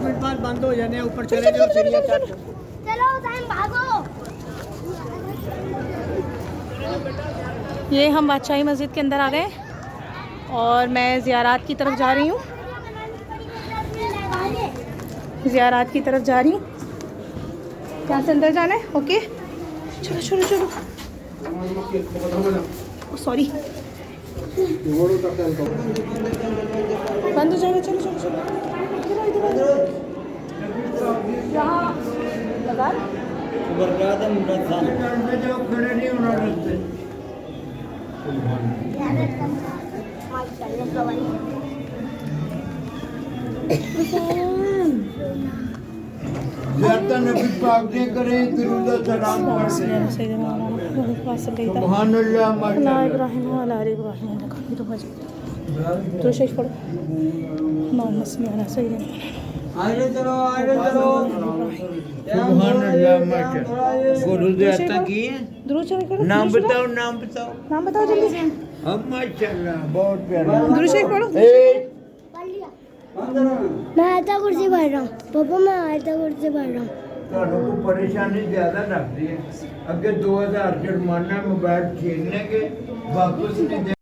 Minute बाद बंद हो जाने ऊपर चले जाओ सीढ़ियां चढ़ जाओ। चलो टाइम भागो। ये हम बादशाही मस्जिद के अंदर आ गए और मैं ज़ियारात की तरफ जा रही हूँ। ज़ियारात की तरफ जा रही हूँ। यहाँ से अंदर जाना है। ओके चलो चलो चलो। सॉरी बंद हो जाएगा। चलो चलो चलो यहाँ लगा खड़े नहीं होना रास्ते। ज़्यादा नबी पाक ने करे दुरूद और सलाम पढ़ते हैं। सुभान अल्लाह माशाअल्लाह। इब्राहिम वाला इब्राहिम का तो मजे तो शेष पढ़ो। मोहम्मद सल्लल्लाहु अलैहि वसल्लम। आगे चलो सुभान अल्लाह माशाअल्लाह। गुरु ज़्यादा की है। दुरूद शरीफ पढ़ो। नाम बताओ नाम बताओ जल्दी से। अब माशाअल्लाह बहुत प्यारा। दुरूद शरीफ पढ़ो। मैं आयता कुर्सी पढ़ रहा हूँ पापा, मैं आयता कुर्सी पढ़ रहा हूँ। ਤੁਹਾਨੂੰ को परेशानी ज़्यादा लगती है। अगे 2000 जुर्माना मोबाइल छीनने के वापस नहीं